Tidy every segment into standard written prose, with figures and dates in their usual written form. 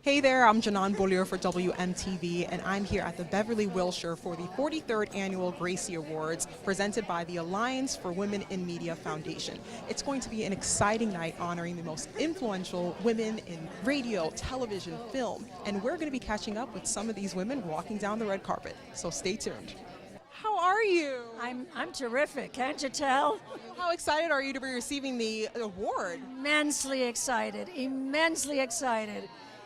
Hey there, I'm Janan Bollier for WMTV, and I'm here at the Beverly Wilshire for the 43rd Annual Gracie Awards, presented by the Alliance for Women in Media Foundation. It's going to be an exciting night honoring the most influential women in radio, television, film, and we're going to be catching up with some of these women walking down the red carpet, so stay tuned. How are you? I'm terrific, can't you tell? How excited are you to be receiving the award? Immensely excited,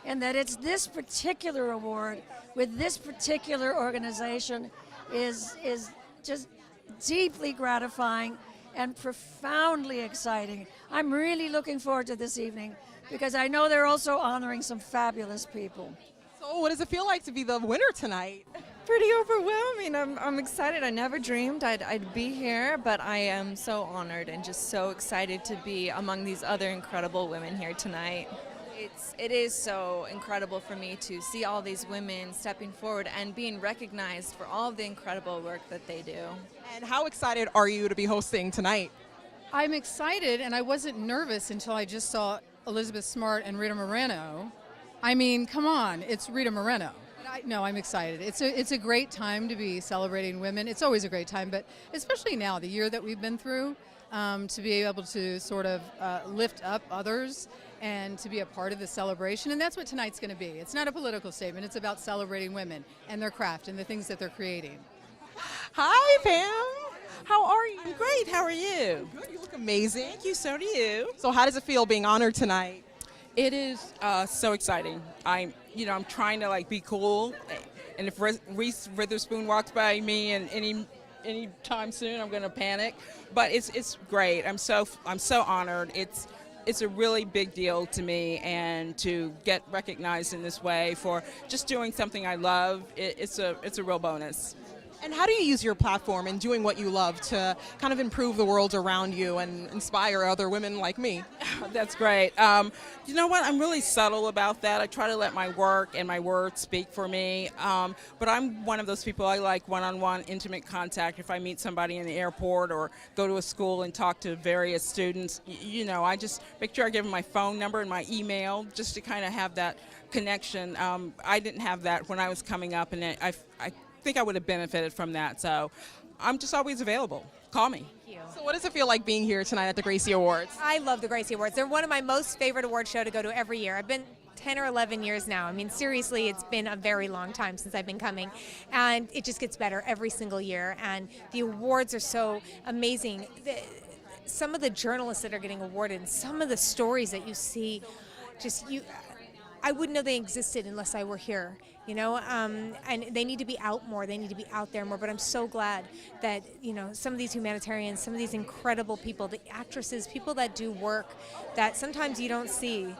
and that it's this particular award with this particular organization is just deeply gratifying and profoundly exciting. I'm really looking forward to this evening because I know they're also honoring some fabulous people. So what does it feel like to be the winner tonight? Pretty overwhelming. I'm excited. I never dreamed I'd be here, but I am so honored and just so excited to be among these other incredible women here tonight. It is so incredible for me to see all these women stepping forward and being recognized for all of the incredible work that they do. And how excited are you to be hosting tonight? I'm excited, and I wasn't nervous until I just saw Elizabeth Smart and Rita Moreno. I mean, come on, it's Rita Moreno. No, I'm excited. It's a great time to be celebrating women. It's always a great time, but especially now, the year that we've been through, to be able to sort of lift up others and to be a part of the celebration. And that's what tonight's going to be. It's not a political statement. It's about celebrating women and their craft and the things that they're creating. Hi, Pam. How are you? I'm great. How are you? Good. You look amazing. Thank you. So do you. So how does it feel being honored tonight? It is so exciting. I'm trying to be cool, and if Reese Witherspoon walks by me and any time soon, I'm going to panic. But it's great. I'm so honored. It's a really big deal to me, and to get recognized in this way for just doing something I love, it's a real bonus. And how do you use your platform in doing what you love to kind of improve the world around you and inspire other women like me? That's great. You know what? I'm really subtle about that. I try to let my work and my words speak for me. But I'm one of those people, I like one-on-one intimate contact. If I meet somebody in the airport or go to a school and talk to various students, I just make sure I give them my phone number and my email just to kind of have that connection. I didn't have that when I was coming up, and I think I would have benefited from that. So I'm just always available. Call me. So what does it feel like being here tonight at the Gracie Awards? I love the Gracie Awards. They're one of my most favorite award shows to go to every year. I've been 10 or 11 years now. I mean, seriously, it's been a very long time since I've been coming. And it just gets better every single year. And the awards are so amazing. Some of the journalists that are getting awarded, and some of the stories that you see, I wouldn't know they existed unless I were here, and they need to be out more. They need to be out there more. But I'm so glad that, some of these humanitarians, some of these incredible people, the actresses, people that do work that sometimes you don't see,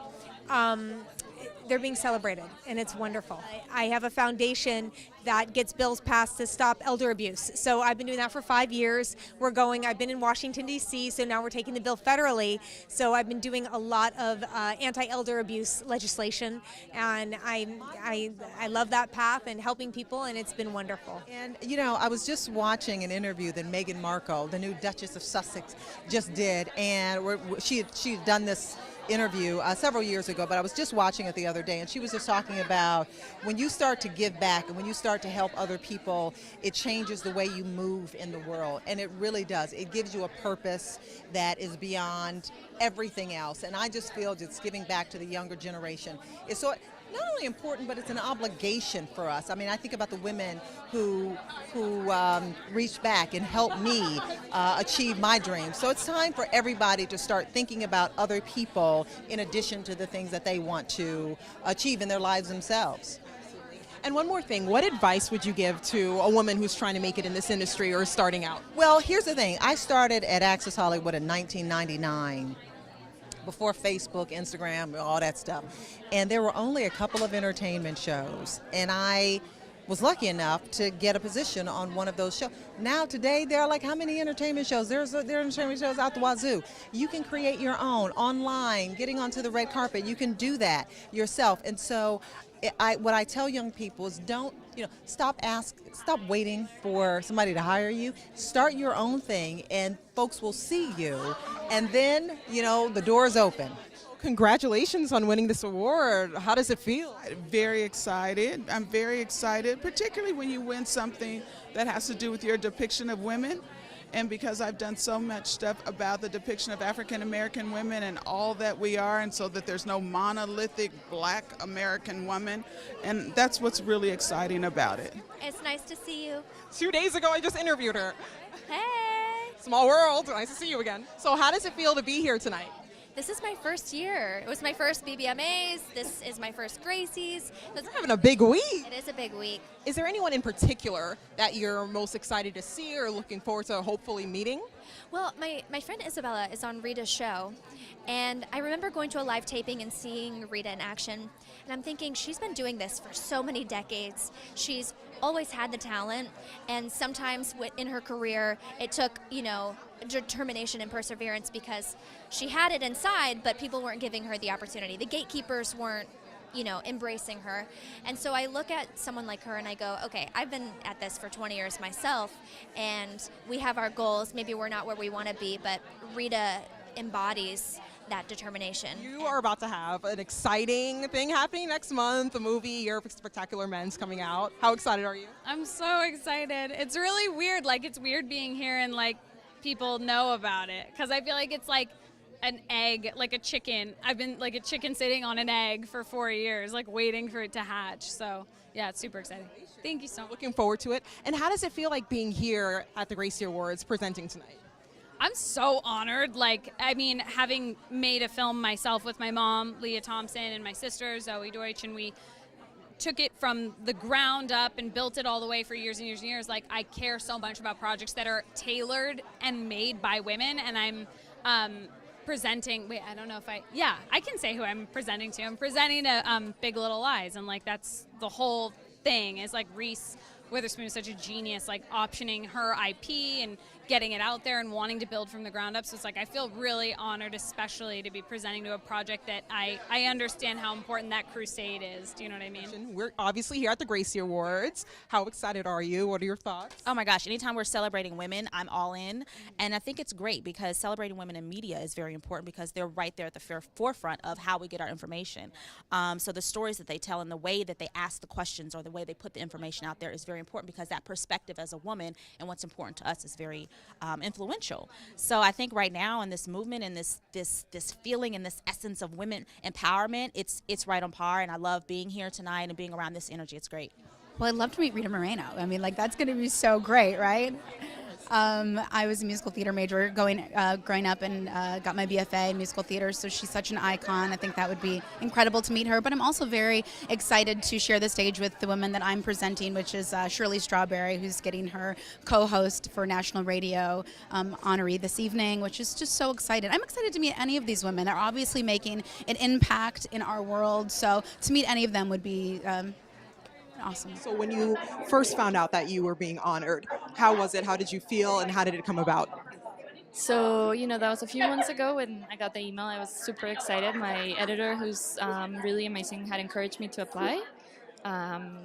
they're being celebrated, and it's wonderful. I have a foundation that gets bills passed to stop elder abuse. So I've been doing that for 5 years. I've been in Washington, D.C., so now we're taking the bill federally. So I've been doing a lot of anti-elder abuse legislation, and I love that path and helping people, and it's been wonderful. And, I was just watching an interview that Meghan Markle, the new Duchess of Sussex, just did, and she had done this interview several years ago, but I was just watching it the other day, and she was just talking about when you start to give back and when you start to help other people, it changes the way you move in the world, and it really does. It gives you a purpose that is beyond everything else, and I just feel just giving back to the younger generation is so not only important, but it's an obligation for us. I mean, I think about the women who reached back and helped me achieve my dreams. So it's time for everybody to start thinking about other people in addition to the things that they want to achieve in their lives themselves. And one more thing, what advice would you give to a woman who's trying to make it in this industry or starting out? Well, here's the thing. I started at Access Hollywood in 1999. Before Facebook, Instagram, all that stuff. And there were only a couple of entertainment shows. And I was lucky enough to get a position on one of those shows. Now today, there are how many entertainment shows? There are entertainment shows out the wazoo. You can create your own online, getting onto the red carpet. You can do that yourself. And so what I tell young people is don't, stop waiting for somebody to hire you. Start your own thing, and folks will see you. And then, the door's open. Congratulations on winning this award. How does it feel? Very excited. I'm very excited, particularly when you win something that has to do with your depiction of women. And because I've done so much stuff about the depiction of African American women and all that we are, and so that there's no monolithic Black American woman, and that's what's really exciting about it. It's nice to see you. 2 days ago, I just interviewed her. Hey! Small world. Nice to see you again. So how does it feel to be here tonight? This is my first year. It was my first BBMAs. This is my first Gracie's. You're having a big week. It is a big week. Is there anyone in particular that you're most excited to see or looking forward to hopefully meeting? Well, my friend Isabella is on Rita's show, and I remember going to a live taping and seeing Rita in action, and I'm thinking she's been doing this for so many decades. She's always had the talent, and sometimes in her career it took, determination and perseverance because she had it inside, but people weren't giving her the opportunity. The gatekeepers weren't embracing her. And so I look at someone like her and I go, okay, I've been at this for 20 years myself, and we have our goals. Maybe we're not where we want to be, but Rita embodies that determination. You are about to have an exciting thing happening next month, a movie, Year of Spectacular Men's coming out. How excited are you? I'm so excited. It's really weird. It's weird being here and people know about it, because I feel like it's like an egg, like a chicken. I've been like a chicken sitting on an egg for 4 years, waiting for it to hatch. So yeah, it's super exciting. Thank you so much. Looking forward to it. And how does it feel like being here at the Gracie Awards presenting tonight? I'm so honored. Having made a film myself with my mom, Leah Thompson, and my sister, Zoe Deutsch, and we took it from the ground up and built it all the way for years and years and years. I care so much about projects that are tailored and made by women, and I'm presenting, I can say who I'm presenting to. I'm presenting to Big Little Lies, and that's the whole thing is Reese Witherspoon is such a genius, optioning her IP and getting it out there and wanting to build from the ground up. So it's I feel really honored, especially to be presenting to a project that I understand how important that crusade is. Do you know what I mean? We're obviously here at the Gracie Awards. How excited are you? What are your thoughts? Oh my gosh, anytime we're celebrating women, I'm all in. And I think it's great because celebrating women in media is very important because they're right there at the forefront of how we get our information. So the stories that they tell and the way that they ask the questions or the way they put the information out there is very important because that perspective as a woman and what's important to us is very influential. So I think right now in this movement and this feeling and this essence of women empowerment, it's right on par, and I love being here tonight and being around this energy. It's great. Well, I'd love to meet Rita Moreno. That's going to be so great, right? I was a musical theater major growing up and got my BFA in musical theater, so she's such an icon. I think that would be incredible to meet her, but I'm also very excited to share the stage with the woman that I'm presenting, which is Shirley Strawberry, who's getting her co-host for national radio honoree this evening, which is just so excited. I'm excited to meet any of these women. They're obviously making an impact in our world, so to meet any of them would be awesome. So when you first found out that you were being honored, how was it? How did you feel, and how did it come about? So, that was a few months ago when I got the email. I was super excited. My editor, who's really amazing, had encouraged me to apply.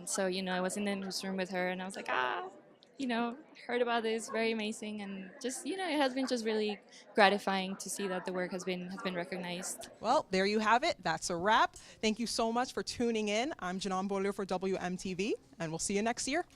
So, I was in the newsroom with her, and I was like, heard about this, very amazing, and just, it has been just really gratifying to see that the work has been recognized. Well, there you have it. That's a wrap. Thank you so much for tuning in. I'm Janon Beaulieu for WMTV, and we'll see you next year.